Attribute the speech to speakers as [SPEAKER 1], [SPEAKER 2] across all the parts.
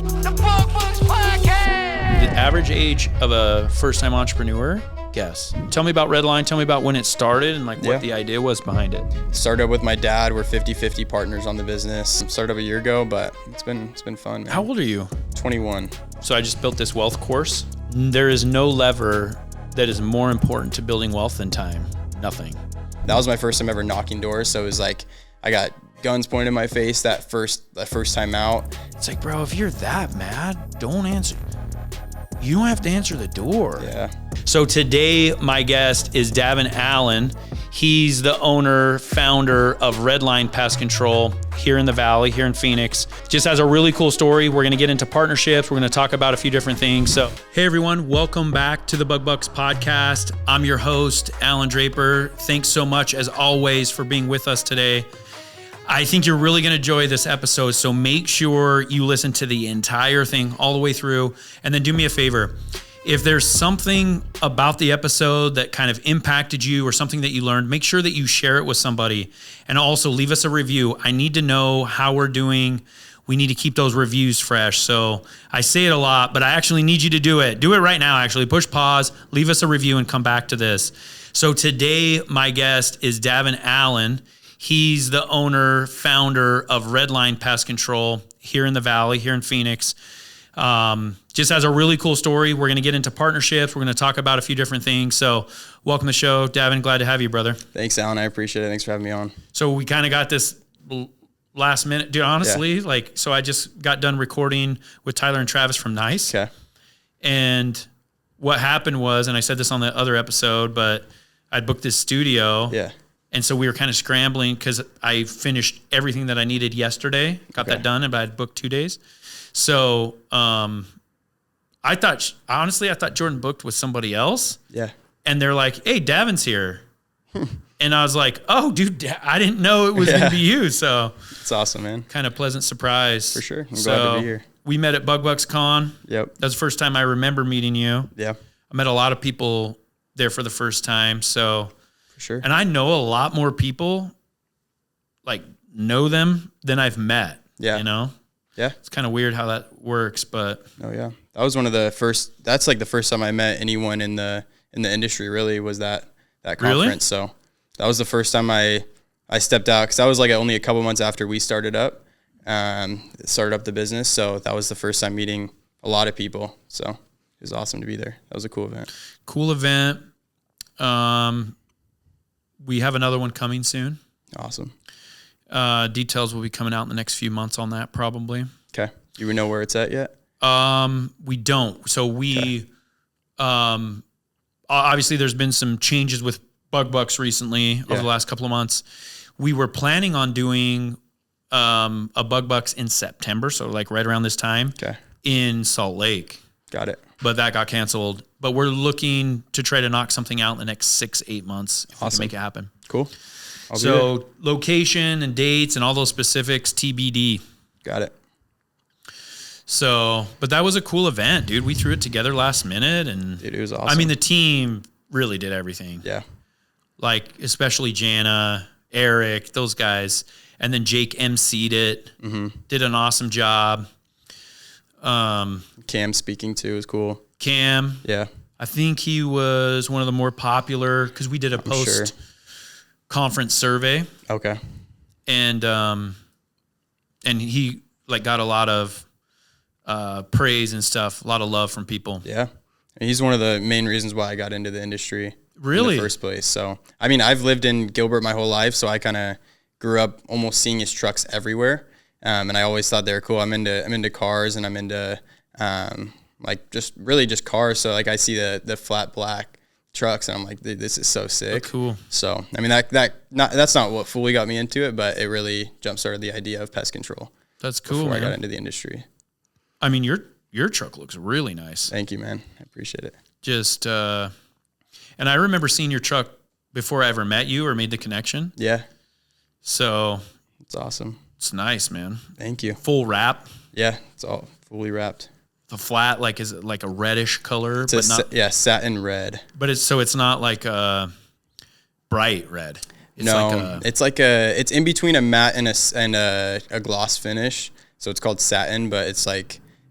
[SPEAKER 1] The Bug Bucks Podcast.
[SPEAKER 2] The average age of a first-time entrepreneur? Guess. Tell me about Redline. Tell me about when it started and what the idea was behind it.
[SPEAKER 3] Started with my dad. We're 50-50 partners on the business. Started up a year ago, but it's been fun, man.
[SPEAKER 2] How old are you?
[SPEAKER 3] 21.
[SPEAKER 2] So I just built this wealth course. There is no lever that is more important to building wealth than time. Nothing.
[SPEAKER 3] That was my first time ever knocking doors. So it was like I got guns pointed in my face that first time out.
[SPEAKER 2] It's like, bro, if you're that mad, don't answer. You don't have to answer the door.
[SPEAKER 3] Yeah.
[SPEAKER 2] So today, my guest is Davin Allan. He's the owner, founder of Redline Pest Control here in the Valley, here in Phoenix. Just has a really cool story. We're going to get into partnerships. We're going to talk about a few different things. So, hey everyone, welcome back to the Bug Bucks Podcast. I'm your host, Allan Draper. Thanks so much, as always, for being with us today. I think you're really going to enjoy this episode, so make sure you listen to the entire thing all the way through. And then do me a favor. If there's something about the episode that kind of impacted you or something that you learned, make sure that you share it with somebody. And also leave us a review. I need to know how we're doing. We need to keep those reviews fresh. So I say it a lot, but I actually need you to do it. Do it right now, actually. Push pause, leave us a review, and come back to this. So today, my guest is Davin Allan. He's the owner, founder of Redline Pest Control here in the Valley, here in Phoenix. Just has a really cool story. We're going to get into partnerships. We're going to talk about a few different things. So welcome to the show, Davin. Glad to have you, brother.
[SPEAKER 3] Thanks, Allan. I appreciate it. Thanks for having me on.
[SPEAKER 2] So we kind of got this last minute, dude, honestly, so I just got done recording with Tyler and Travis from Nice.
[SPEAKER 3] Okay.
[SPEAKER 2] And what happened was, and I said this on the other episode, but I'd booked this studio.
[SPEAKER 3] Yeah.
[SPEAKER 2] And so we were kind of scrambling because I finished everything that I needed yesterday, got that done, but I'd booked 2 days. So I thought Jordan booked with somebody else.
[SPEAKER 3] Yeah.
[SPEAKER 2] And they're like, hey, Davin's here. And I was like, oh, dude, I didn't know it was going to be you. So
[SPEAKER 3] it's awesome, man.
[SPEAKER 2] Kind of pleasant surprise.
[SPEAKER 3] For sure. I'm glad to be here.
[SPEAKER 2] We met at Bug Bucks Con.
[SPEAKER 3] Yep.
[SPEAKER 2] That's the first time I remember meeting you.
[SPEAKER 3] Yeah.
[SPEAKER 2] I met a lot of people there for the first time. So
[SPEAKER 3] for sure.
[SPEAKER 2] And I know a lot more people, know them than I've met.
[SPEAKER 3] Yeah.
[SPEAKER 2] You know?
[SPEAKER 3] Yeah.
[SPEAKER 2] It's kind of weird how that works, but.
[SPEAKER 3] Oh, yeah. That was one of the first, that's like the first time I met anyone in the industry, really, was that conference.
[SPEAKER 2] Really?
[SPEAKER 3] So that was the first time I stepped out, because that was only a couple months after we started up the business. So that was the first time meeting a lot of people. So it was awesome to be there. That was a cool event.
[SPEAKER 2] Cool event. We have another one coming soon.
[SPEAKER 3] Awesome.
[SPEAKER 2] Details will be coming out in the next few months on that, probably.
[SPEAKER 3] Okay. Do we know where it's at yet?
[SPEAKER 2] We don't. So obviously there's been some changes with Bug Bucks recently over the last couple of months. We were planning on doing a Bug Bucks in September, so right around this time in Salt Lake.
[SPEAKER 3] Got it.
[SPEAKER 2] But that got canceled. But we're looking to try to knock something out in the next 6-8 months if we can make it happen.
[SPEAKER 3] Cool.
[SPEAKER 2] So location and dates and all those specifics, TBD.
[SPEAKER 3] Got it.
[SPEAKER 2] So, but that was a cool event, dude. We threw it together last minute, and
[SPEAKER 3] dude, it was awesome.
[SPEAKER 2] I mean, the team really did everything.
[SPEAKER 3] Yeah.
[SPEAKER 2] Especially Jana, Eric, those guys. And then Jake emceed it, did an awesome job.
[SPEAKER 3] Cam speaking too was cool.
[SPEAKER 2] Cam.
[SPEAKER 3] Yeah.
[SPEAKER 2] I think he was one of the more popular, because we did a post-conference survey.
[SPEAKER 3] Okay.
[SPEAKER 2] And he got a lot of praise and stuff, a lot of love from people.
[SPEAKER 3] Yeah. And he's one of the main reasons why I got into the industry.
[SPEAKER 2] Really?
[SPEAKER 3] In the first place. So, I mean, I've lived in Gilbert my whole life, so I kind of grew up almost seeing his trucks everywhere. And I always thought they were cool. I'm into cars, and I'm into just cars. So I see the flat black trucks, and I'm like, dude, this is so sick.
[SPEAKER 2] Oh, cool.
[SPEAKER 3] So I mean that's not what fully got me into it, but it really jump started the idea of pest control.
[SPEAKER 2] That's cool.
[SPEAKER 3] Before
[SPEAKER 2] man.
[SPEAKER 3] I got into the industry.
[SPEAKER 2] I mean, your truck looks really nice.
[SPEAKER 3] Thank you, man. I appreciate it.
[SPEAKER 2] Just and I remember seeing your truck before I ever met you or made the connection.
[SPEAKER 3] Yeah.
[SPEAKER 2] So
[SPEAKER 3] it's awesome.
[SPEAKER 2] It's nice, man.
[SPEAKER 3] Thank you.
[SPEAKER 2] Full wrap.
[SPEAKER 3] Yeah, it's all fully wrapped.
[SPEAKER 2] The flat, is it like a reddish color?
[SPEAKER 3] It's satin red.
[SPEAKER 2] But it's not like a bright red. It's
[SPEAKER 3] it's in between a matte and a gloss finish. So it's called satin, but it's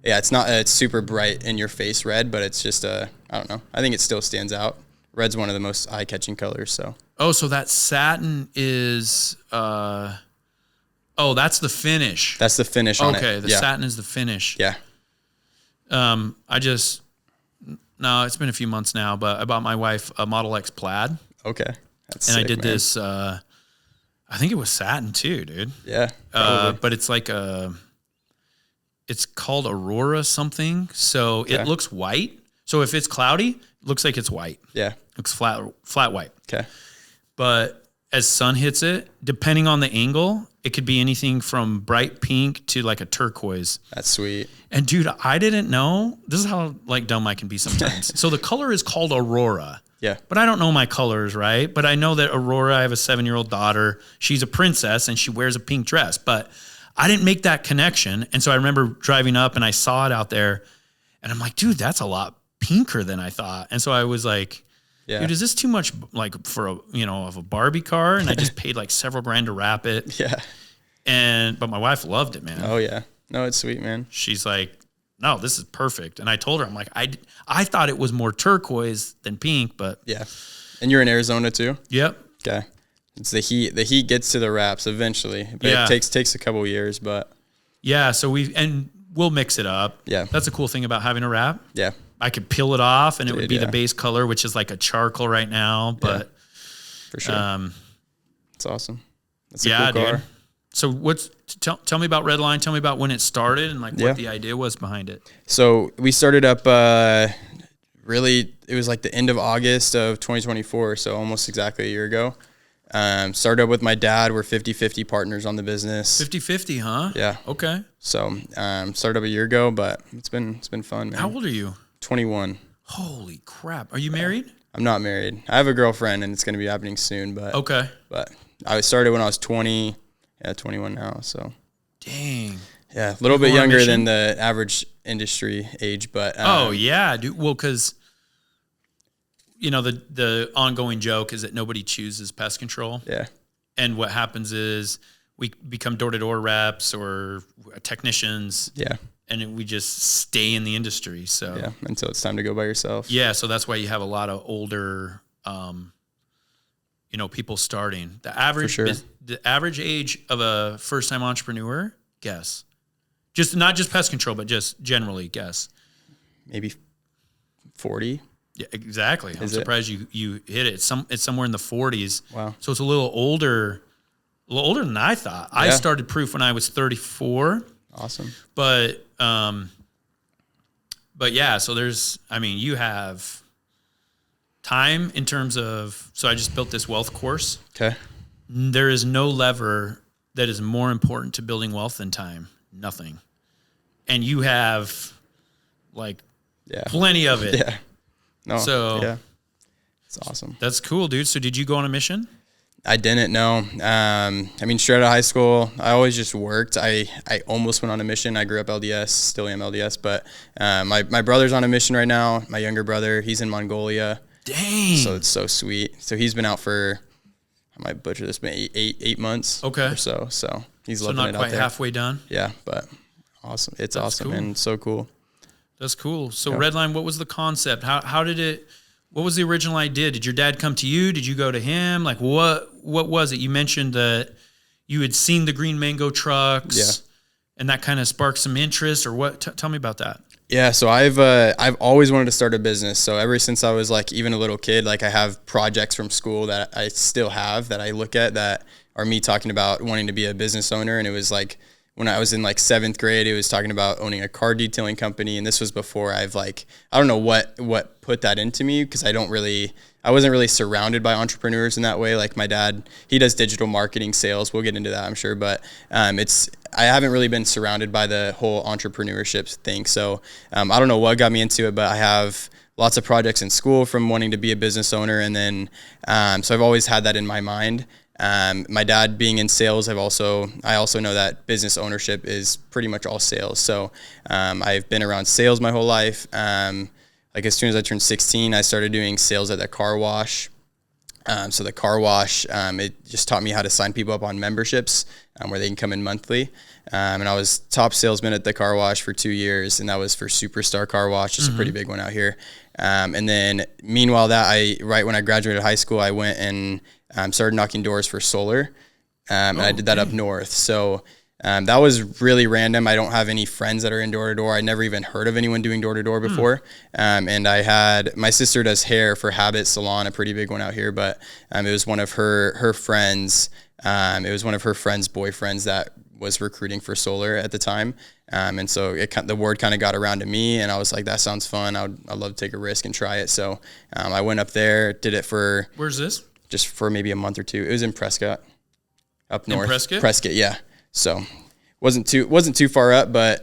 [SPEAKER 3] Yeah, it's not it's super bright in your face red, but it's just I don't know. I think it still stands out. Red's one of the most eye-catching colors. So.
[SPEAKER 2] Oh, so that satin is. That's the finish.
[SPEAKER 3] That's the finish on it.
[SPEAKER 2] Okay, the satin is the finish.
[SPEAKER 3] Yeah.
[SPEAKER 2] It's been a few months now, but I bought my wife a Model X plaid.
[SPEAKER 3] Okay. That's
[SPEAKER 2] and
[SPEAKER 3] sick,
[SPEAKER 2] I did
[SPEAKER 3] man.
[SPEAKER 2] this, I think it was satin too, dude.
[SPEAKER 3] Yeah.
[SPEAKER 2] But it's like it's called Aurora something. So it looks white. So if it's cloudy, it looks like it's white.
[SPEAKER 3] Yeah.
[SPEAKER 2] Looks flat white.
[SPEAKER 3] Okay.
[SPEAKER 2] But as sun hits it, depending on the angle, it could be anything from bright pink to like a turquoise.
[SPEAKER 3] That's sweet.
[SPEAKER 2] And dude, I didn't know. This is how like dumb I can be sometimes. So the color is called Aurora.
[SPEAKER 3] Yeah.
[SPEAKER 2] But I don't know my colors, right? But I know that Aurora, I have a 7-year-old daughter. She's a princess and she wears a pink dress. But I didn't make that connection. And so I remember driving up and I saw it out there. And I'm like, dude, that's a lot pinker than I thought. And so I was like, dude, is this too much like for of a Barbie car? And I just paid like several grand to wrap it.
[SPEAKER 3] Yeah.
[SPEAKER 2] But my wife loved it, man.
[SPEAKER 3] Oh yeah. No, it's sweet, man.
[SPEAKER 2] She's like, no, this is perfect. And I told her, I'm like, I thought it was more turquoise than pink, but
[SPEAKER 3] yeah. And you're in Arizona too?
[SPEAKER 2] Yep.
[SPEAKER 3] Okay. It's the heat. The heat gets to the wraps eventually. But it takes a couple of years, but
[SPEAKER 2] yeah, so we'll mix it up.
[SPEAKER 3] Yeah.
[SPEAKER 2] That's a cool thing about having a wrap.
[SPEAKER 3] Yeah.
[SPEAKER 2] I could peel it off and it would be the base color, which is like a charcoal right now, but
[SPEAKER 3] for sure. It's awesome. That's a cool car.
[SPEAKER 2] Dude. So tell me about Redline. Tell me about when it started and like what the idea was behind it.
[SPEAKER 3] So we started up really, it was like the end of August of 2024. So almost exactly a year ago. Started up with my dad. We're 50-50 partners on the business.
[SPEAKER 2] 50-50, huh?
[SPEAKER 3] Yeah.
[SPEAKER 2] Okay.
[SPEAKER 3] So started up a year ago, but it's been fun, man.
[SPEAKER 2] How old are you?
[SPEAKER 3] 21.
[SPEAKER 2] Holy crap. Are you married?
[SPEAKER 3] I'm not married. I have a girlfriend and it's going to be happening soon, but
[SPEAKER 2] okay.
[SPEAKER 3] But I started when I was 20. Yeah, 21 now, so.
[SPEAKER 2] Dang.
[SPEAKER 3] Yeah, a little bit younger than the average industry age, but.
[SPEAKER 2] Oh, yeah, dude. Well, because, the ongoing joke is that nobody chooses pest control.
[SPEAKER 3] Yeah.
[SPEAKER 2] And what happens is we become door-to-door reps or technicians.
[SPEAKER 3] Yeah.
[SPEAKER 2] And we just stay in the industry. So.
[SPEAKER 3] Yeah, until it's time to go by yourself.
[SPEAKER 2] Yeah, so that's why you have a lot of older people starting. The average age of a first-time entrepreneur, guess. Not just pest control, but just generally guess.
[SPEAKER 3] Maybe 40.
[SPEAKER 2] Yeah, exactly. I'm surprised you hit it. It's somewhere in the 40s.
[SPEAKER 3] Wow.
[SPEAKER 2] So it's a little older than I thought. Yeah. I started Proof when I was 34.
[SPEAKER 3] Awesome.
[SPEAKER 2] But yeah, so you have time in terms of, so I just built this wealth course.
[SPEAKER 3] Okay.
[SPEAKER 2] There is no lever that is more important to building wealth than time. Nothing. And you have plenty of it.
[SPEAKER 3] Yeah. No.
[SPEAKER 2] So
[SPEAKER 3] yeah. It's awesome.
[SPEAKER 2] That's cool, dude. So did you go on a mission?
[SPEAKER 3] I didn't know. Straight out of high school, I always just worked. I almost went on a mission. I grew up LDS, still am LDS, but my brother's on a mission right now. My younger brother, he's in Mongolia.
[SPEAKER 2] Dang.
[SPEAKER 3] So it's so sweet. So he's been out for, I might butcher this, but eight months or so. So he's loving it out there.
[SPEAKER 2] So not quite halfway done?
[SPEAKER 3] Yeah, but awesome. That's awesome,
[SPEAKER 2] cool.
[SPEAKER 3] And it's so cool.
[SPEAKER 2] That's cool. So Redline, what was the concept? How did it, what was the original idea? Did your dad come to you? Did you go to him? Like what was it? You mentioned that you had seen the green mango trucks and that kind of sparked some interest, or what? Tell me about that.
[SPEAKER 3] Yeah, so I've always wanted to start a business. So ever since I was like even a little kid, like I have projects from school that I still have that I look at that are me talking about wanting to be a business owner. And it was like when I was in like 7th grade, it was talking about owning a car detailing company. And this was before I don't know what put that into me, because I wasn't really surrounded by entrepreneurs in that way. Like my dad, he does digital marketing, sales. We'll get into that, I'm sure. But I haven't really been surrounded by the whole entrepreneurship thing. So I don't know what got me into it, but I have lots of projects in school from wanting to be a business owner. And then, so I've always had that in my mind. My dad being in sales, I also know that business ownership is pretty much all sales. So I've been around sales my whole life. Like as soon as I turned 16, I started doing sales at the car wash. So the car wash, it just taught me how to sign people up on memberships where they can come in monthly. And I was top salesman at the car wash for 2 years, and that was for Superstar Car Wash, just a pretty big one out here. And then meanwhile right when I graduated high school, I went and started knocking doors for solar. And I did that up north. So that was really random. I don't have any friends that are in door-to-door. I never even heard of anyone doing door-to-door before. And I had, my sister does hair for Habit Salon, a pretty big one out here, but it was one of her friends. It was one of her friends' boyfriends that was recruiting for solar at the time. And so the word kind of got around to me, and I was like, that sounds fun. I'd love to take a risk and try it. So I went up there, did it for...
[SPEAKER 2] Where's this?
[SPEAKER 3] Just for maybe a month or two. It was in Prescott, up north.
[SPEAKER 2] In
[SPEAKER 3] Prescott, yeah. So wasn't too far up, but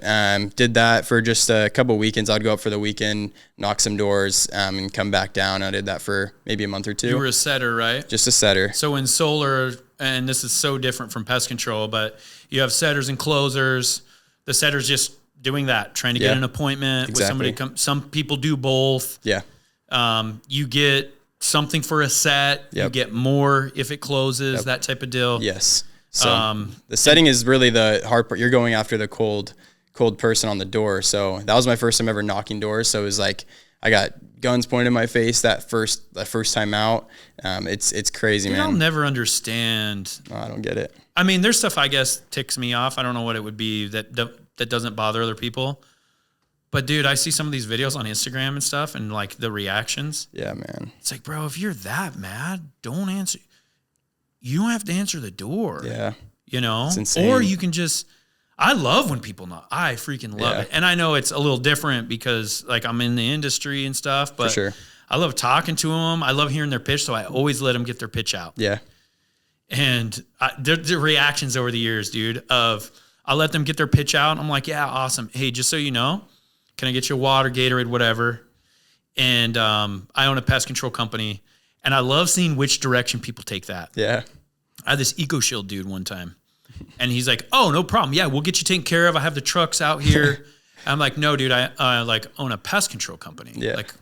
[SPEAKER 3] did that for just a couple weekends. I'd go up for the weekend, knock some doors, and come back down. I did that for maybe a month or two.
[SPEAKER 2] You were a setter, right?
[SPEAKER 3] Just a setter.
[SPEAKER 2] So in solar, and this is so different from pest control, but you have setters and closers. The setter's just doing that, trying to get an appointment with somebody. Some people do both.
[SPEAKER 3] Yeah.
[SPEAKER 2] You get something for a set. Yep. You get more if it closes, that type of deal.
[SPEAKER 3] Yes. So the setting is really the hard part. You're going after the cold person on the door. So that was my first time ever knocking doors. So it was like I got guns pointed in my face that first time out. It's crazy, man.
[SPEAKER 2] I'll never understand.
[SPEAKER 3] I don't get it.
[SPEAKER 2] I mean, there's stuff I guess ticks me off. I don't know what it would be that doesn't bother other people. But dude, I see some of these videos on Instagram and stuff, and like the reactions.
[SPEAKER 3] Yeah, man.
[SPEAKER 2] It's like, bro, if you're that mad, don't answer. You don't have to answer the door.
[SPEAKER 3] Yeah.
[SPEAKER 2] You know?
[SPEAKER 3] It's insane.
[SPEAKER 2] Or you can just, I love when people knock. I freaking love it. And I know it's a little different because like I'm in the industry and stuff, but
[SPEAKER 3] for sure.
[SPEAKER 2] I love talking to them. I love hearing their pitch. So I always let them get their pitch out.
[SPEAKER 3] Yeah.
[SPEAKER 2] And the reactions over the years, dude, I let them get their pitch out. I'm like, yeah, awesome. Hey, just so you know, can I get you a water, Gatorade, whatever? And I own a pest control company. And I love seeing which direction people take that.
[SPEAKER 3] Yeah.
[SPEAKER 2] I had this EcoShield dude one time. And he's like, oh, no problem. Yeah, we'll get you taken care of. I have the trucks out here. I'm like, no, dude, I like own a pest control company.
[SPEAKER 3] Yeah.
[SPEAKER 2] Like,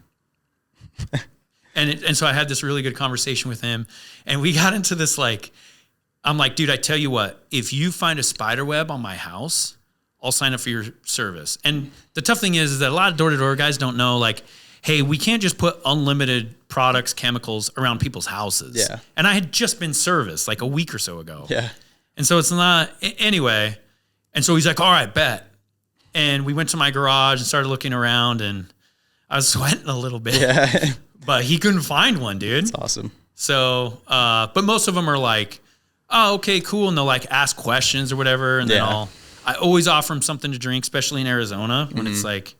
[SPEAKER 2] and so I had this really good conversation with him. And we got into this like, I'm like, dude, I tell you what, if you find a spider web on my house, I'll sign up for your service. And the tough thing is that a lot of door-to-door guys don't know, like, hey, we can't just put unlimited products, chemicals around people's houses.
[SPEAKER 3] Yeah.
[SPEAKER 2] And I had just been serviced like a week or so ago.
[SPEAKER 3] Yeah.
[SPEAKER 2] And so it's not, anyway. And so he's like, all right, bet. And we went to my garage and started looking around, and I was sweating a little bit.
[SPEAKER 3] Yeah.
[SPEAKER 2] But he couldn't find one, dude.
[SPEAKER 3] That's awesome.
[SPEAKER 2] So, but most of them are like, oh, okay, cool. And they'll like ask questions or whatever. And then I always offer them something to drink, especially in Arizona when it's like,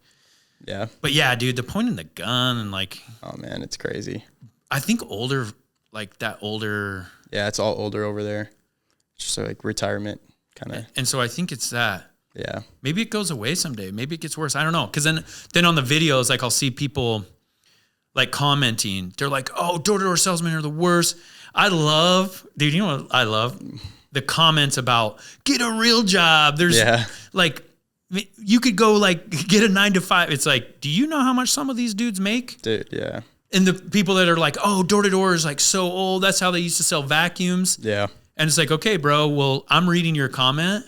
[SPEAKER 3] yeah.
[SPEAKER 2] But yeah, dude, the pointing the gun and like,
[SPEAKER 3] oh man, it's crazy.
[SPEAKER 2] I think older, like that older.
[SPEAKER 3] Yeah, it's all older over there. Just like retirement kind of.
[SPEAKER 2] And so I think it's that.
[SPEAKER 3] Yeah.
[SPEAKER 2] Maybe it goes away someday. Maybe it gets worse. I don't know. Cause then on the videos, like I'll see people like commenting. They're like, oh, door-to-door salesmen are the worst. Dude, you know what I love? The comments about get a real job. There's like, you could go like get a 9-to-5. It's like, do you know how much some of these dudes make?
[SPEAKER 3] Dude, yeah.
[SPEAKER 2] And the people that are like, oh, door-to-door is like so old. That's how they used to sell vacuums.
[SPEAKER 3] Yeah.
[SPEAKER 2] And it's like, okay, bro, well, I'm reading your comment,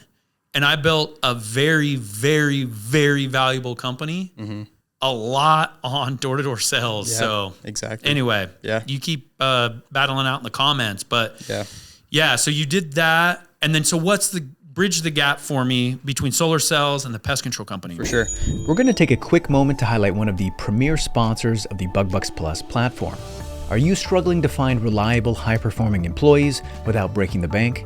[SPEAKER 2] and I built a very, very, very valuable company. Mm-hmm. A lot on door-to-door sales.
[SPEAKER 3] Yeah,
[SPEAKER 2] so
[SPEAKER 3] exactly.
[SPEAKER 2] Anyway,
[SPEAKER 3] yeah,
[SPEAKER 2] you keep battling out in the comments, but
[SPEAKER 3] yeah.
[SPEAKER 2] So you did that, and then so what's the bridge the gap for me between solar cells and the pest control company?
[SPEAKER 3] For sure.
[SPEAKER 4] We're going to take a quick moment to highlight one of the premier sponsors of the BugBucks Plus platform. Are you struggling to find reliable, high-performing employees without breaking the bank?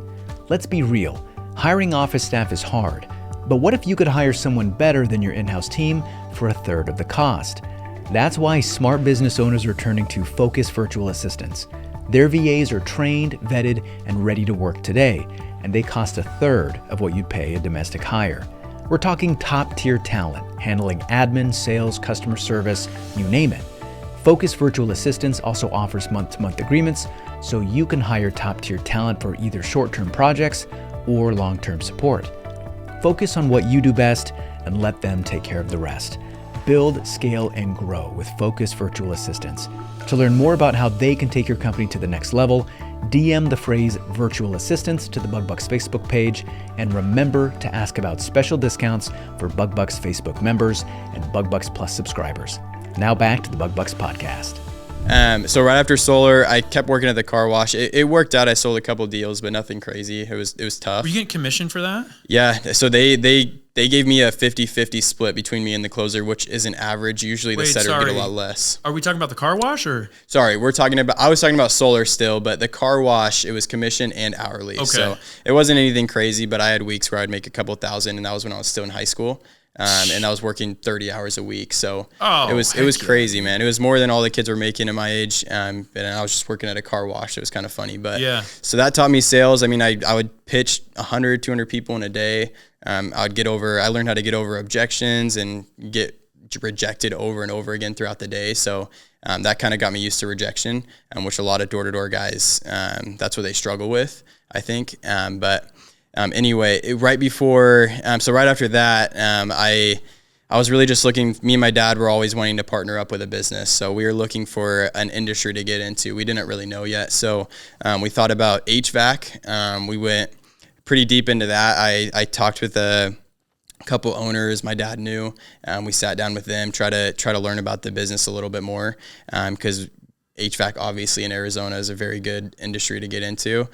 [SPEAKER 4] Let's be real. Hiring office staff is hard. But what if you could hire someone better than your in-house team for 1/3 of the cost? That's why smart business owners are turning to Focus Virtual Assistants. Their VAs are trained, vetted, and ready to work today, and they cost 1/3 of what you'd pay a domestic hire. We're talking top-tier talent, handling admin, sales, customer service, you name it. Focus Virtual Assistants also offers month-to-month agreements, so you can hire top-tier talent for either short-term projects or long-term support. Focus on what you do best and let them take care of the rest. build, scale, and grow with focused virtual assistants. To learn more about how they can take your company to the next level, DM the phrase virtual assistants to the BugBucks Facebook page, and remember to ask about special discounts for BugBucks Facebook members and BugBucks Plus subscribers. Now back to the BugBucks podcast.
[SPEAKER 3] So right after solar, I kept working at the car wash. It worked out. I sold a couple deals, but nothing crazy. It was tough.
[SPEAKER 2] Were you getting commission for that?
[SPEAKER 3] Yeah. So they gave me a 50-50 split between me and the closer, which isn't average. Usually the setter would get a lot less.
[SPEAKER 2] Are we talking about the car wash or?
[SPEAKER 3] Sorry, I was talking about solar still, but the car wash, it was commission and hourly.
[SPEAKER 2] Okay.
[SPEAKER 3] So it wasn't anything crazy, but I had weeks where I'd make a couple thousand, and that was when I was still in high school. And I was working 30 hours a week. So it was crazy, man. It was more than all the kids were making at my age. And I was just working at a car wash. It was kind of funny, but
[SPEAKER 2] yeah.
[SPEAKER 3] So that taught me sales. I mean, I would pitch 100, 200 people in a day. I learned how to get over objections and get rejected over and over again throughout the day. So that kind of got me used to rejection, which a lot of door-to-door guys, that's what they struggle with, I think. Anyway, right after that, I was really just looking, me and my dad were always wanting to partner up with a business. So we were looking for an industry to get into. We didn't really know yet. So we thought about HVAC. We went pretty deep into that. I talked with a couple owners my dad knew. We sat down with them, try to learn about the business a little bit more, because HVAC obviously in Arizona is a very good industry to get into.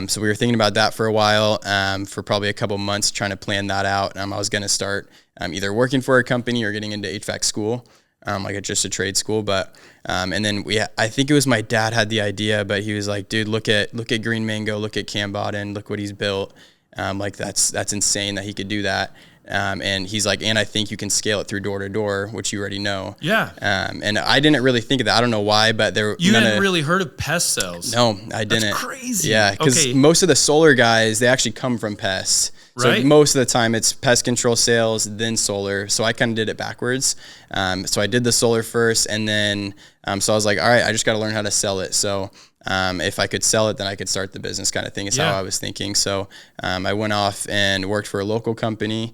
[SPEAKER 3] So we were thinking about that for a while, for probably a couple months, trying to plan that out. I was going to start either working for a company or getting into HVAC school, like just a trade school. But and then I think it was my dad had the idea, but he was like, dude, look at Green Mango, look at Cam Bodden, look what he's built. Like that's insane that he could do that. And he's like, and I think you can scale it through door to door, which you already know.
[SPEAKER 2] Yeah.
[SPEAKER 3] And I didn't really think of that. I don't know why, but
[SPEAKER 2] you hadn't really heard of pest sales.
[SPEAKER 3] No, I didn't.
[SPEAKER 2] That's crazy.
[SPEAKER 3] Yeah. Because most of the solar guys, they actually come from pests.
[SPEAKER 2] Right.
[SPEAKER 3] So most of the time it's pest control sales, then solar. So I kind of did it backwards. So I did the solar first, and then, so I was like, all right, I just got to learn how to sell it. So if I could sell it, then I could start the business kind of thing is how I was thinking. So I went off and worked for a local company.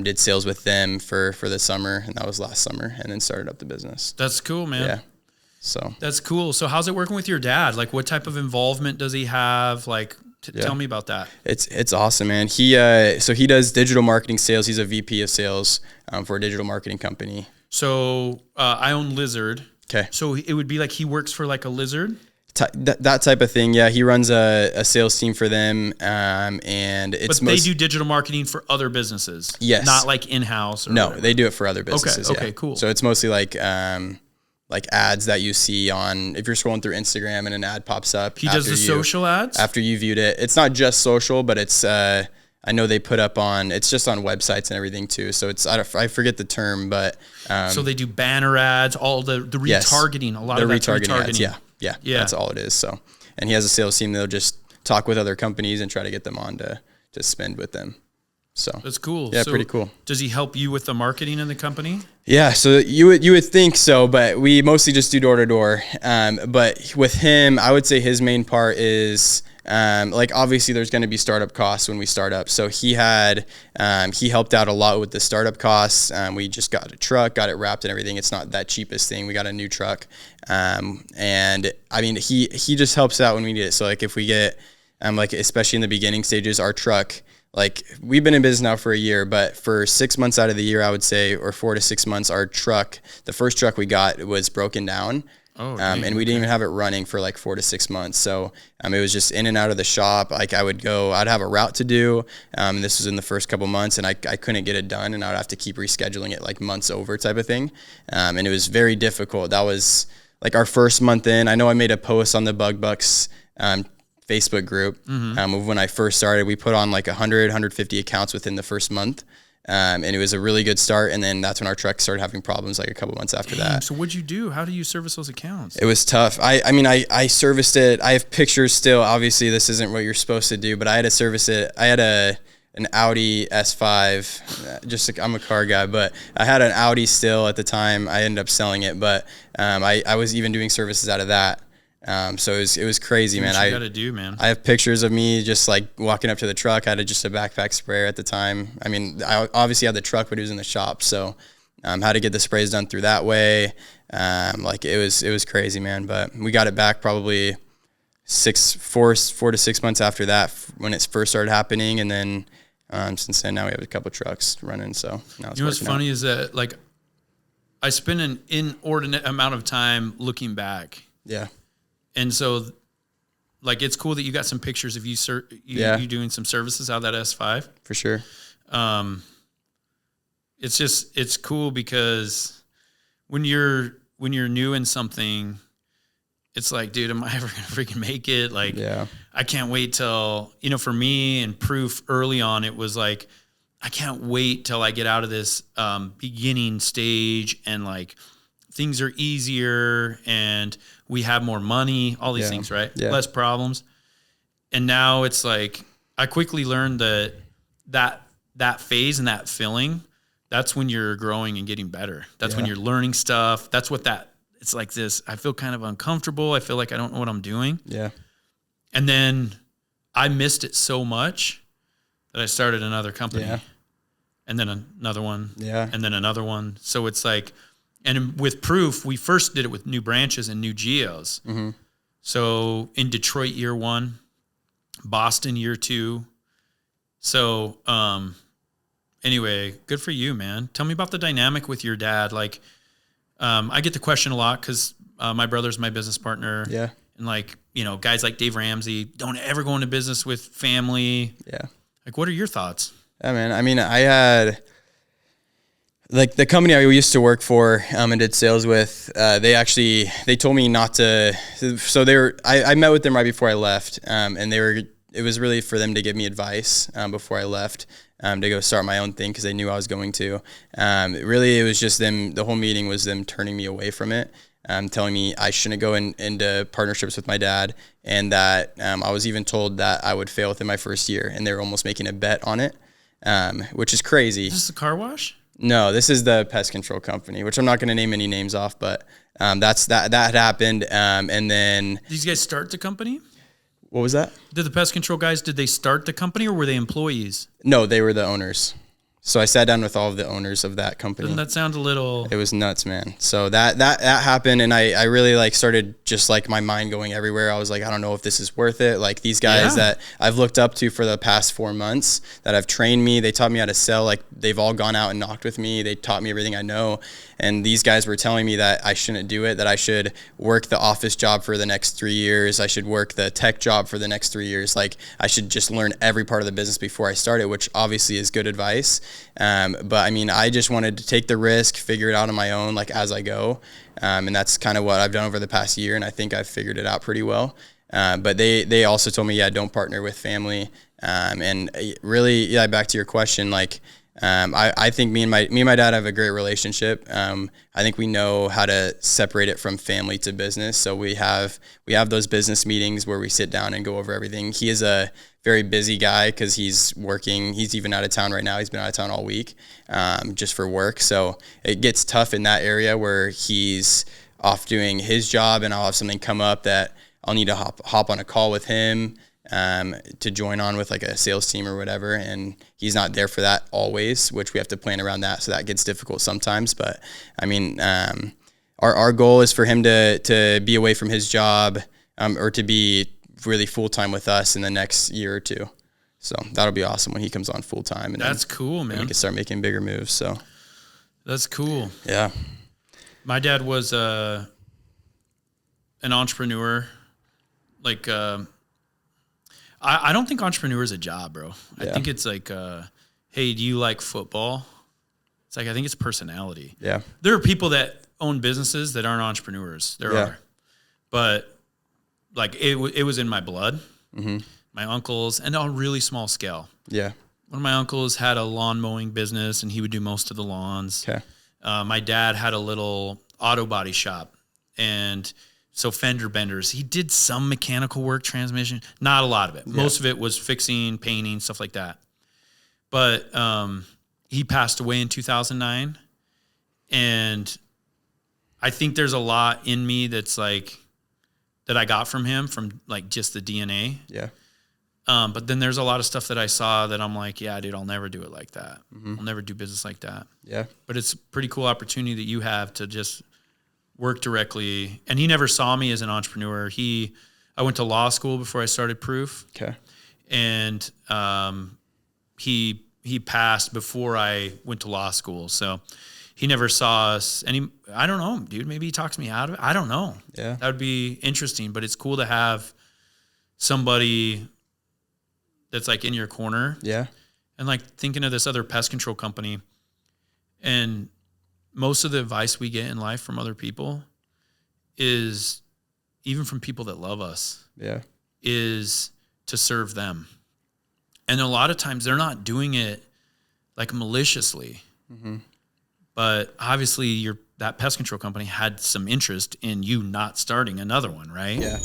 [SPEAKER 3] Did sales with them for the summer, and that was last summer, and then started up the business.
[SPEAKER 2] That's cool, man.
[SPEAKER 3] Yeah. So
[SPEAKER 2] that's cool. So how's it working with your dad? Like, what type of involvement does he have? Like, tell me about that.
[SPEAKER 3] It's awesome, man. He does digital marketing sales. He's a VP of sales for a digital marketing company. So
[SPEAKER 2] I own Lizard.
[SPEAKER 3] Okay.
[SPEAKER 2] So it would be like he works for like a Lizard.
[SPEAKER 3] That type of thing. Yeah. He runs a sales team for them. And it's,
[SPEAKER 2] but they do digital marketing for other businesses.
[SPEAKER 3] Yes.
[SPEAKER 2] Not like in-house.
[SPEAKER 3] No,
[SPEAKER 2] whatever.
[SPEAKER 3] they do it for other businesses.
[SPEAKER 2] Okay, cool.
[SPEAKER 3] So it's mostly like ads that you see on, if you're scrolling through Instagram and an ad pops up.
[SPEAKER 2] He does the social ads?
[SPEAKER 3] After you viewed it. It's not just social, but it's, I know they put up on, it's just on websites and everything too. So it's, I forget the term, but.
[SPEAKER 2] So they do banner ads, all the retargeting, a lot of that's retargeting.
[SPEAKER 3] Ads, yeah. That's all it is. So, and he has a sales team that'll just talk with other companies and try to get them on to spend with them. So
[SPEAKER 2] that's cool.
[SPEAKER 3] Yeah,
[SPEAKER 2] so
[SPEAKER 3] pretty cool.
[SPEAKER 2] Does he help you with the marketing in the company?
[SPEAKER 3] Yeah, so you would think so, but we mostly just do door to door. But with him, I would say his main part is like obviously there's going to be startup costs when we start up. So he helped out a lot with the startup costs. We just got a truck, got it wrapped and everything. It's not that cheapest thing. We got a new truck, and I mean he just helps out when we need it. So like if we get like especially in the beginning stages, our truck. Like we've been in business now for a year, but for 6 months out of the year, I would say, or 4 to 6 months, our truck, the first truck we got was broken down. And we didn't even have it running for like 4 to 6 months. So it was just in and out of the shop. Like I'd have a route to do. This was in the first couple months, and I couldn't get it done, and I would have to keep rescheduling it like months over type of thing. And it was very difficult. That was like our first month in. I know I made a post on the BugBucks Facebook group. Of when I first started, we put on like 150 accounts within the first month. And it was a really good start. And then that's when our truck started having problems like a couple months after that.
[SPEAKER 2] So what'd you do? How do you service those accounts?
[SPEAKER 3] It was tough. I mean, I serviced it. I have pictures still. Obviously this isn't what you're supposed to do, but I had to service it. I had an Audi S5, I'm a car guy, but I had an Audi still at the time. I ended up selling it, but I was even doing services out of that. So it was crazy, man.
[SPEAKER 2] What you gotta do, man.
[SPEAKER 3] I have pictures of me just like walking up to the truck. I had just a backpack sprayer at the time. I mean, I obviously had the truck, but it was in the shop. So, how to get the sprays done through that way. Like it was crazy, man. But we got it back probably 4 to 6 months after that when it first started happening. And then since then, now we have a couple trucks running. So now it's
[SPEAKER 2] what's funny is that like I spend an inordinate amount of time looking back.
[SPEAKER 3] Yeah.
[SPEAKER 2] And so like, it's cool that you got some pictures of you doing some services out of that S5.
[SPEAKER 3] For sure.
[SPEAKER 2] It's cool because when you're new in something, it's like, dude, am I ever going to freaking make it? Like, I can't wait till, for me and Proof early on, it was like, I can't wait till I get out of this beginning stage and like things are easier and we have more money, all these things, right?
[SPEAKER 3] Yeah.
[SPEAKER 2] Less problems. And now it's like, I quickly learned that phase and that feeling, that's when you're growing and getting better. That's when you're learning stuff. That's what it's like this. I feel kind of uncomfortable. I feel like I don't know what I'm doing.
[SPEAKER 3] Yeah.
[SPEAKER 2] And then I missed it so much that I started another company.
[SPEAKER 3] Yeah.
[SPEAKER 2] And then another one.
[SPEAKER 3] Yeah.
[SPEAKER 2] And then another one. So it's like, and with Proof, we first did it with new branches and new geos.
[SPEAKER 3] Mm-hmm.
[SPEAKER 2] So in Detroit, year 1, Boston, year 2. So, anyway, good for you, man. Tell me about the dynamic with your dad. Like, I get the question a lot because my brother's my business partner.
[SPEAKER 3] Yeah.
[SPEAKER 2] And like, guys like Dave Ramsey don't ever go into business with family.
[SPEAKER 3] Yeah.
[SPEAKER 2] Like, what are your thoughts?
[SPEAKER 3] Yeah, man. I mean, I had like the company I used to work for and did sales with, they told me not to. So I met with them right before I left. And it was really for them to give me advice before I left to go start my own thing because they knew I was going to. Really, it was just them. The whole meeting was them turning me away from it, telling me I shouldn't go into partnerships with my dad, and that I was even told that I would fail within my first year, and they were almost making a bet on it, which is crazy.
[SPEAKER 2] Is this the car wash?
[SPEAKER 3] No, this is the pest control company, which I'm not going to name any names off, but that happened, and then
[SPEAKER 2] Did these guys start the company?
[SPEAKER 3] What was that?
[SPEAKER 2] Did the pest control guys, did they start the company or were they employees?
[SPEAKER 3] No, they were the owners. So I sat down with all of the owners of that company.
[SPEAKER 2] Doesn't that sound a little...
[SPEAKER 3] It was nuts, man. So that happened, and I really like started just like my mind going everywhere. I was like, I don't know if this is worth it. Like these guys that I've looked up to for the past 4 months that have trained me, they taught me how to sell. Like they've all gone out and knocked with me. They taught me everything I know. And these guys were telling me that I shouldn't do it, that I should work the office job for the next 3 years. I should work the tech job for the next 3 years. Like I should just learn every part of the business before I start it, which obviously is good advice. But I mean, I just wanted to take the risk, figure it out on my own, like as I go. And that's kind of what I've done over the past year. And I think I've figured it out pretty well. But they also told me, don't partner with family. And really, back to your question, like, I think me and my dad have a great relationship. I think we know how to separate it from family to business. So we have those business meetings where we sit down and go over everything. He is a very busy guy because he's working. He's even out of town right now. He's been out of town all week, just for work. So it gets tough in that area where he's off doing his job and I'll have something come up that I'll need to hop on a call with him to join on with like a sales team or whatever, and he's not there for that always, which we have to plan around that, so that gets difficult sometimes. But I mean, our goal is for him to be away from his job or to be really full-time with us in the next year or two. So that'll be awesome when he comes on full-time. And
[SPEAKER 2] that's cool, man.
[SPEAKER 3] We can start making bigger moves. So
[SPEAKER 2] that's cool.
[SPEAKER 3] Yeah.
[SPEAKER 2] My dad was an entrepreneur. Like, I don't think entrepreneur is a job, bro. I think it's like, hey, do you like football? It's like, I think it's personality. Yeah. There are people that own businesses that aren't entrepreneurs. There are. But like it was in my blood. Mm-hmm. My uncles, and on a really small scale. Yeah. One of my uncles had a lawn mowing business and he would do most of the lawns. Okay. My dad had a little auto body shop, and so fender benders. He did some mechanical work, transmission, not a lot of it. Most of it was fixing, painting, stuff like that. But he passed away in 2009, and I think there's a lot in me that's like that I got from him, from like just the DNA. Yeah. But then there's a lot of stuff that I saw that I'm like, yeah, dude, I'll never do it like that. I'll never do business like that.
[SPEAKER 3] Yeah.
[SPEAKER 2] But it's a pretty cool opportunity that you have to just work directly. And he never saw me as an entrepreneur. I went to law school before I started Proof.
[SPEAKER 3] Okay.
[SPEAKER 2] And he passed before I went to law school. So he never saw us. And I don't know, dude, maybe he talks me out of it. I don't know.
[SPEAKER 3] Yeah.
[SPEAKER 2] That would be interesting. But it's cool to have somebody that's like in your corner.
[SPEAKER 3] Yeah.
[SPEAKER 2] And like thinking of this other pest control company, and most of the advice we get in life from other people is, even from people that love us, is to serve them. And a lot of times they're not doing it like maliciously, but obviously that pest control company had some interest in you not starting another one, right?
[SPEAKER 3] Yeah.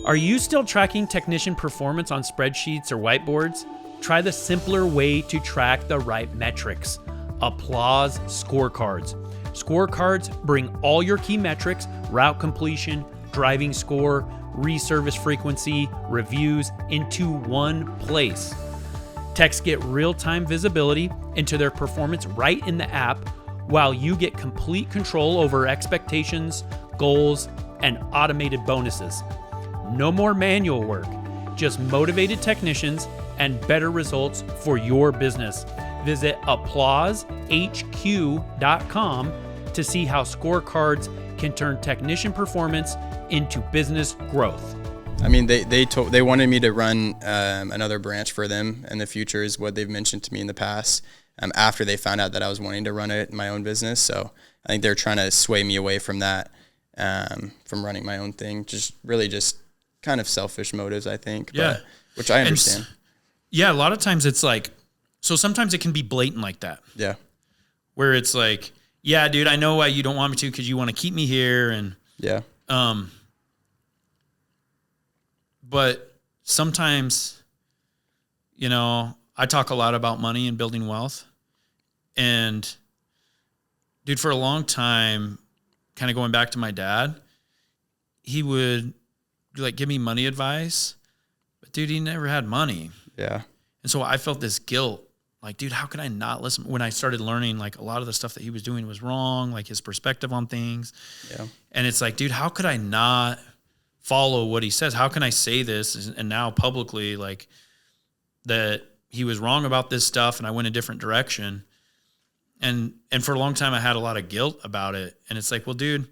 [SPEAKER 5] Are you still tracking technician performance on spreadsheets or whiteboards? Try the simpler way to track the right metrics. Applause scorecards. Scorecards bring all your key metrics, route completion, driving score, reservice frequency, reviews into one place. Techs get real-time visibility into their performance right in the app, while you get complete control over expectations, goals, and automated bonuses. No more manual work, just motivated technicians and better results for your business. Visit ApplauseHQ.com to see how scorecards can turn technician performance into business growth.
[SPEAKER 3] I mean, they wanted me to run another branch for them in the future, is what they've mentioned to me in the past, after they found out that I was wanting to run it in my own business. So I think they're trying to sway me away from that, from running my own thing. Just kind of selfish motives, I think.
[SPEAKER 2] Yeah.
[SPEAKER 3] But, which I understand.
[SPEAKER 2] Yeah, a lot of times it's like, so sometimes it can be blatant like that.
[SPEAKER 3] Yeah.
[SPEAKER 2] Where it's like, yeah, dude, I know why you don't want me to, because you want to keep me here. And
[SPEAKER 3] yeah.
[SPEAKER 2] But sometimes, I talk a lot about money and building wealth. And dude, for a long time, kind of going back to my dad, he would like give me money advice, but dude, he never had money.
[SPEAKER 3] Yeah.
[SPEAKER 2] And so I felt this guilt. Like, dude, how could I not listen? When I started learning, like, a lot of the stuff that he was doing was wrong, like his perspective on things.
[SPEAKER 3] Yeah.
[SPEAKER 2] And it's like, dude, how could I not follow what he says? How can I say this and now publicly, like, that he was wrong about this stuff and I went a different direction? And for a long time, I had a lot of guilt about it. And it's like, well, dude,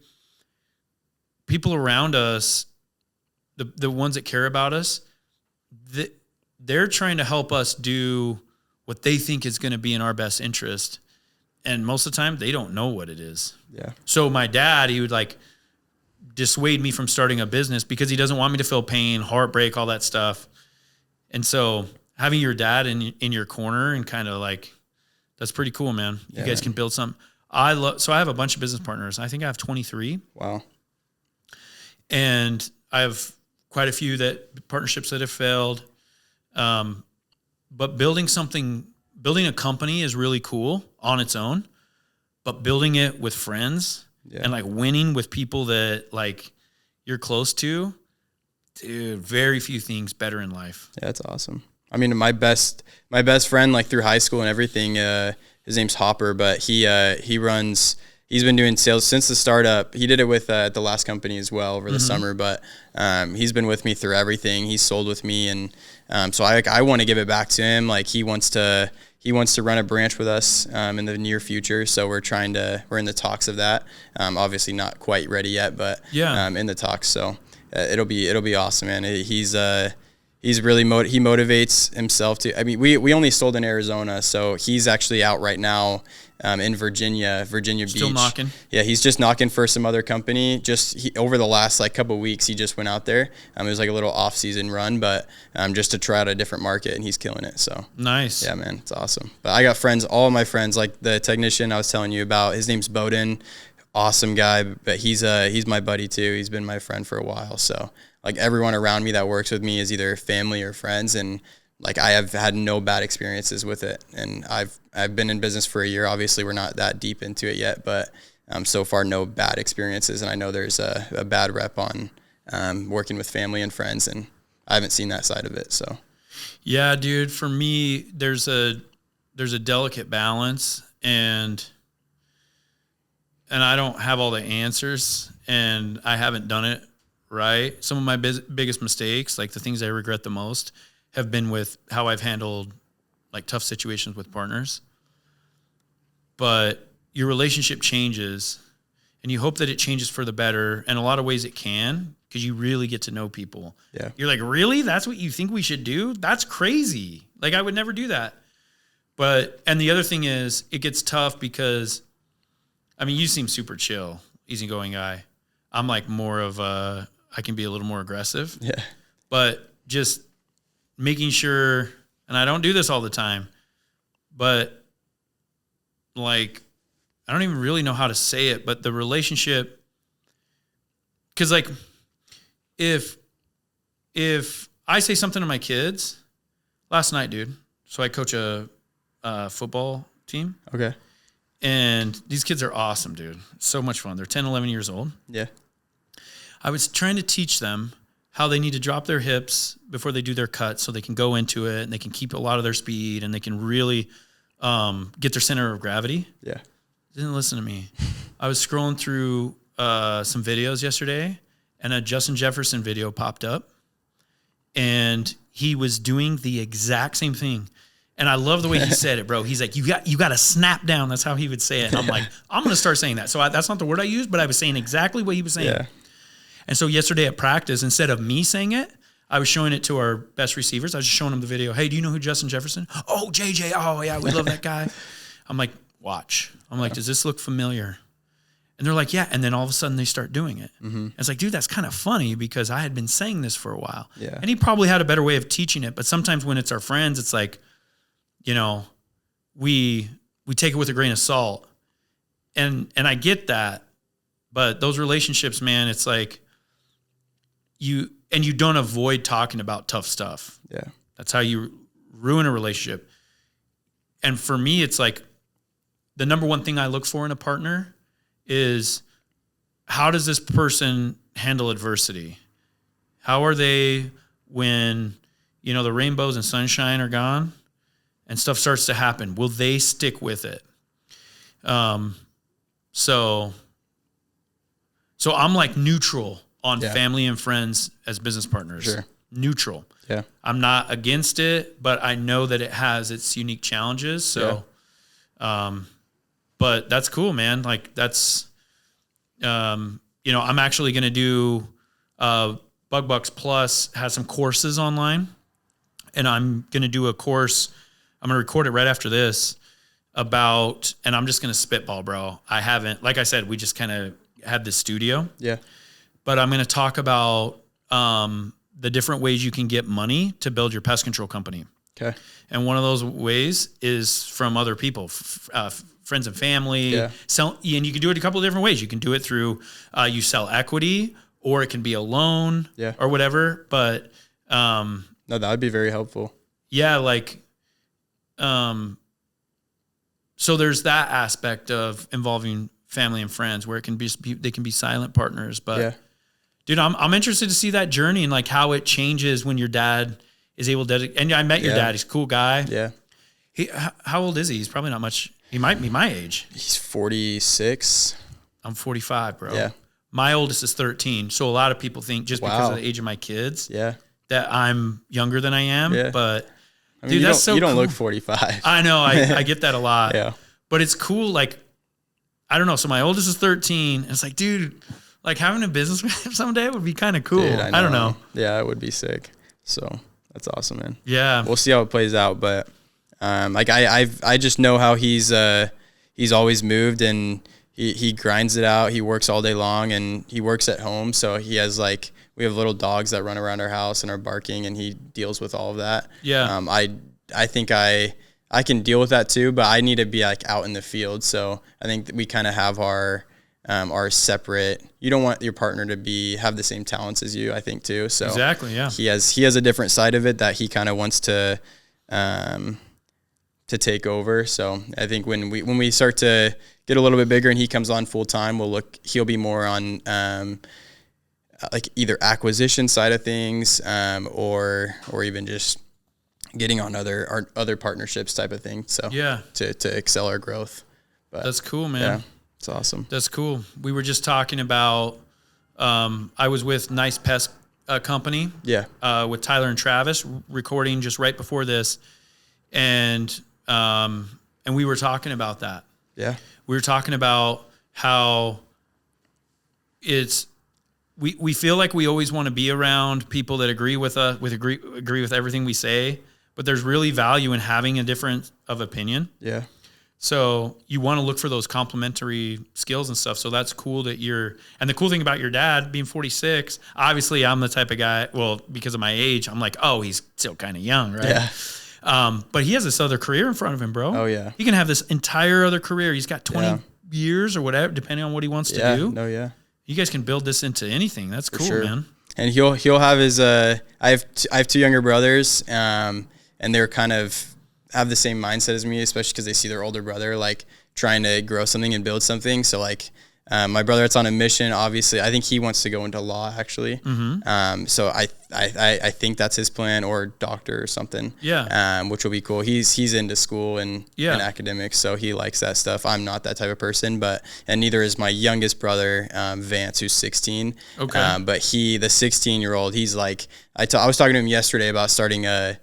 [SPEAKER 2] people around us, the ones that care about us, they're trying to help us do what they think is going to be in our best interest. And most of the time, they don't know what it is.
[SPEAKER 3] Yeah.
[SPEAKER 2] So my dad, he would like dissuade me from starting a business because he doesn't want me to feel pain, heartbreak, all that stuff. And so having your dad in your corner and kind of like, that's pretty cool, man. You guys can build something. So I have a bunch of business partners. I think I have 23.
[SPEAKER 3] Wow.
[SPEAKER 2] And I have quite a few partnerships that have failed. But building a company is really cool on its own, but building it with friends and like winning with people that like you're close to, dude, very few things better in life.
[SPEAKER 3] Yeah, that's awesome. I mean, my best friend, like through high school and everything, his name's Hopper, but he's been doing sales since the startup. He did it with the last company as well over the summer, but he's been with me through everything. He's sold with me, and so I want to give it back to him. Like he wants to run a branch with us in the near future. So we're in the talks of that. Obviously not quite ready yet, but in the talks. So it'll be awesome, man. He's really he motivates himself to. I mean, we only sold in Arizona, so he's actually out right now in Virginia Beach.
[SPEAKER 2] Still knocking.
[SPEAKER 3] Yeah, he's just knocking for some other company. Over the last like couple of weeks, he just went out there. It was like a little off-season run, but just to try out a different market, and he's killing it. So
[SPEAKER 2] nice.
[SPEAKER 3] Yeah, man, it's awesome. But I got friends, all of my friends, like the technician I was telling you about. His name's Bowden. Awesome guy, but he's my buddy too. He's been my friend for a while. So like everyone around me that works with me is either family or friends, and like I have had no bad experiences with it. And I've been in business for a year. Obviously, we're not that deep into it yet, but so far no bad experiences. And I know there's a bad rep on working with family and friends, and I haven't seen that side of it. So
[SPEAKER 2] Yeah, dude, for me, there's a delicate balance, and I don't have all the answers, and I haven't done it right. Some of my biggest mistakes, like the things I regret the most, have been with how I've handled like tough situations with partners. But your relationship changes, and you hope that it changes for the better. In a lot of ways it can, because you really get to know people.
[SPEAKER 3] Yeah.
[SPEAKER 2] You're like, really? That's what you think we should do? That's crazy. Like, I would never do that. And the other thing is, it gets tough because, I mean, you seem super chill, easygoing guy. I'm like more of I can be a little more aggressive.
[SPEAKER 3] Yeah.
[SPEAKER 2] But just making sure, and I don't do this all the time, but like, I don't even really know how to say it, but the relationship, because like, if I say something to my kids, last night, dude, so I coach a football team.
[SPEAKER 3] Okay.
[SPEAKER 2] And these kids are awesome, dude. So much fun. They're 10, 11 years old.
[SPEAKER 3] Yeah.
[SPEAKER 2] I was trying to teach them how they need to drop their hips before they do their cut so they can go into it and they can keep a lot of their speed and they can really get their center of gravity.
[SPEAKER 3] Yeah.
[SPEAKER 2] Didn't listen to me. I was scrolling through some videos yesterday, and a Justin Jefferson video popped up, and he was doing the exact same thing. And I love the way he said it, bro. He's like, you got to snap down. That's how he would say it. And I'm like, I'm going to start saying that. So that's not the word I used, but I was saying exactly what he was saying.
[SPEAKER 3] Yeah.
[SPEAKER 2] And so yesterday at practice, instead of me saying it, I was showing it to our best receivers. I was just showing them the video. Hey, do you know who Justin Jefferson? Oh, JJ. Oh, yeah, we love that guy. I'm like, watch. I'm like, does this look familiar? And they're like, yeah. And then all of a sudden they start doing it. Mm-hmm. It's like, dude, that's kind of funny because I had been saying this for a while.
[SPEAKER 3] Yeah.
[SPEAKER 2] And he probably had a better way of teaching it. But sometimes when it's our friends, it's like, you know, we take it with a grain of salt. And I get that. But those relationships, man, it's like you don't avoid talking about tough stuff.
[SPEAKER 3] Yeah.
[SPEAKER 2] That's how you ruin a relationship. And for me, it's like the number one thing I look for in a partner is, how does this person handle adversity? How are they when, you know, the rainbows and sunshine are gone and stuff starts to happen? Will they stick with it? So I'm like neutral on family and friends as business partners.
[SPEAKER 3] Sure.
[SPEAKER 2] Neutral.
[SPEAKER 3] Yeah.
[SPEAKER 2] I'm not against it, but I know that it has its unique challenges. So, but that's cool, man. Like that's, you know, I'm actually going to do, BugBucks Plus has some courses online, and I'm going to do a course. I'm going to record it right after this about, and I'm just going to spitball, bro. I haven't, like I said, we just kind of had this studio.
[SPEAKER 3] Yeah.
[SPEAKER 2] But I'm going to talk about, the different ways you can get money to build your pest control company.
[SPEAKER 3] Okay.
[SPEAKER 2] And one of those ways is from other people, friends and family.
[SPEAKER 3] Yeah.
[SPEAKER 2] And you can do it a couple of different ways. You can do it through you sell equity, or it can be a loan, or whatever. But
[SPEAKER 3] no, that would be very helpful.
[SPEAKER 2] Yeah, like so there's that aspect of involving family and friends where it can be, they can be silent partners. But dude, I'm interested to see that journey and like how it changes when your dad is able to dedicate. And I met your dad. He's a cool guy.
[SPEAKER 3] Yeah.
[SPEAKER 2] How old is he? He's probably not much. He might be my age.
[SPEAKER 3] He's 46.
[SPEAKER 2] I'm 45, bro.
[SPEAKER 3] Yeah.
[SPEAKER 2] My oldest is 13. So a lot of people think just because of the age of my kids that I'm younger than I am. Yeah. But
[SPEAKER 3] I mean, dude, that's so cool. You don't look 45.
[SPEAKER 2] I know. I get that a lot.
[SPEAKER 3] Yeah.
[SPEAKER 2] But it's cool. Like, I don't know. So my oldest is 13. And it's like, dude, like having a business with him someday would be kind of cool.
[SPEAKER 3] Dude,
[SPEAKER 2] I don't know.
[SPEAKER 3] Yeah, it would be sick. So that's awesome, man.
[SPEAKER 2] Yeah.
[SPEAKER 3] We'll see how it plays out. But like I just know how he's always moved, and he grinds it out. He works all day long, and he works at home. So he has like, we have little dogs that run around our house and are barking, and he deals with all of that. Yeah. I think I can deal with that too, but I need to be like out in the field. So I think that we kind of have our separate. You don't want your partner to have the same talents as you, I think too. So
[SPEAKER 2] exactly, yeah.
[SPEAKER 3] He has a different side of it that he kind of wants to take over. So I think when we start to get a little bit bigger and he comes on full time, he'll be more on like either acquisition side of things, or even just getting on other partnerships type of thing. So
[SPEAKER 2] Yeah.
[SPEAKER 3] to excel our growth. But
[SPEAKER 2] That's cool, man.
[SPEAKER 3] yeah, it's awesome.
[SPEAKER 2] That's cool. We were just talking about, I was with Nice Pest Company.
[SPEAKER 3] Yeah.
[SPEAKER 2] With Tyler and Travis, recording just right before this. And we were talking about that.
[SPEAKER 3] Yeah.
[SPEAKER 2] We were talking about how we feel like we always want to be around people that agree with us, agree with everything we say, but there's really value in having a difference of opinion.
[SPEAKER 3] Yeah.
[SPEAKER 2] So you want to look for those complementary skills and stuff. So that's cool that and the cool thing about your dad being 46, obviously I'm the type of guy, well, because of my age, I'm like, oh, he's still kind of young, right?
[SPEAKER 3] Yeah.
[SPEAKER 2] But he has this other career in front of him, bro.
[SPEAKER 3] Oh yeah.
[SPEAKER 2] He can have this entire other career. He's got 20 years or whatever, depending on what he wants to do.
[SPEAKER 3] No, yeah.
[SPEAKER 2] You guys can build this into anything. That's cool,
[SPEAKER 3] sure.
[SPEAKER 2] man.
[SPEAKER 3] And he'll have his I have two younger brothers, and they're kind of have the same mindset as me, especially because they see their older brother like trying to grow something and build something. So like my brother, it's on a mission. Obviously, I think he wants to go into law actually. Mm-hmm. So I think that's his plan, or doctor or something.
[SPEAKER 2] Yeah.
[SPEAKER 3] Which will be cool. He's into school and academics, so he likes that stuff. I'm not that type of person, and neither is my youngest brother, Vance, who's 16.
[SPEAKER 2] Okay.
[SPEAKER 3] But the 16-year-old, he's like, I was talking to him yesterday about starting a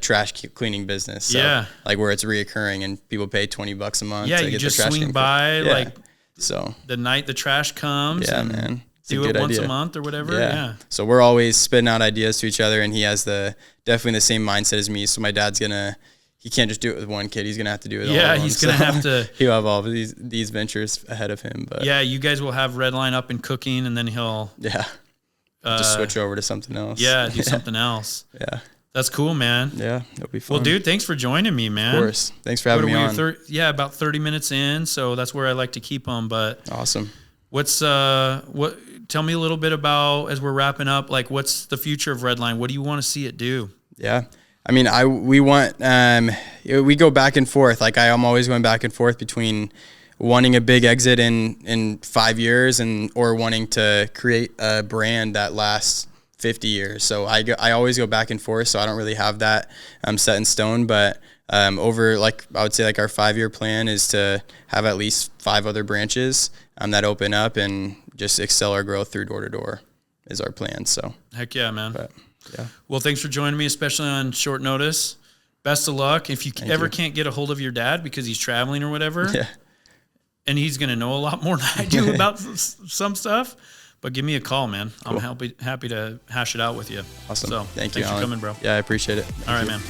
[SPEAKER 3] trash cleaning business. So, like where it's reoccurring and people pay $20 a month.
[SPEAKER 2] Yeah,
[SPEAKER 3] to
[SPEAKER 2] you
[SPEAKER 3] get
[SPEAKER 2] just
[SPEAKER 3] the trash
[SPEAKER 2] swing
[SPEAKER 3] can
[SPEAKER 2] by like
[SPEAKER 3] so
[SPEAKER 2] the night the trash comes.
[SPEAKER 3] Yeah,
[SPEAKER 2] and
[SPEAKER 3] man.
[SPEAKER 2] Do it once a month or whatever. Yeah.
[SPEAKER 3] So we're always spitting out ideas to each other, and he has definitely the same mindset as me. So my dad's he can't just do it with one kid. He's gonna have to do it all alone.
[SPEAKER 2] He's gonna have to.
[SPEAKER 3] He'll have all of these ventures ahead of him. But
[SPEAKER 2] you guys will have Redline up and cooking, and then he'll
[SPEAKER 3] just switch over to something else.
[SPEAKER 2] Yeah, do something else.
[SPEAKER 3] Yeah.
[SPEAKER 2] That's cool, man.
[SPEAKER 3] Yeah, it'll be fun.
[SPEAKER 2] Well, dude, thanks for joining me, man.
[SPEAKER 3] Of course. Thanks for having me on.
[SPEAKER 2] About 30 minutes in, so that's where I like to keep them. But
[SPEAKER 3] awesome.
[SPEAKER 2] Tell me a little bit about, as we're wrapping up, like what's the future of Redline? What do you want to see it do?
[SPEAKER 3] Yeah. I mean, we go back and forth. Like I'm always going back and forth between wanting a big exit in 5 years or wanting to create a brand that lasts 50 years. So I always go back and forth. So I don't really have that set in stone, but over like I would say like our 5-year plan is to have at least 5 other branches that open up and just excel our growth through door to door is our plan. So
[SPEAKER 2] heck yeah, man.
[SPEAKER 3] But, yeah.
[SPEAKER 2] Well, thanks for joining me, especially on short notice. Best of luck. If you can't get a hold of your dad because he's traveling or whatever, and he's going to know a lot more than I do about some stuff, but give me a call, man. Cool. I'm happy to hash it out with you.
[SPEAKER 3] Awesome.
[SPEAKER 2] So
[SPEAKER 3] thanks for
[SPEAKER 2] coming, bro.
[SPEAKER 3] Yeah, I appreciate it.
[SPEAKER 2] All right, man.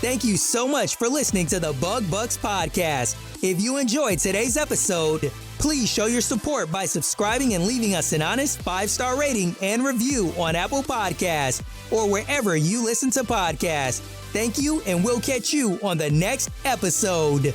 [SPEAKER 6] Thank you so much for listening to the Bug Bucks podcast. If you enjoyed today's episode, please show your support by subscribing and leaving us an honest 5-star rating and review on Apple Podcasts or wherever you listen to podcasts. Thank you, and we'll catch you on the next episode.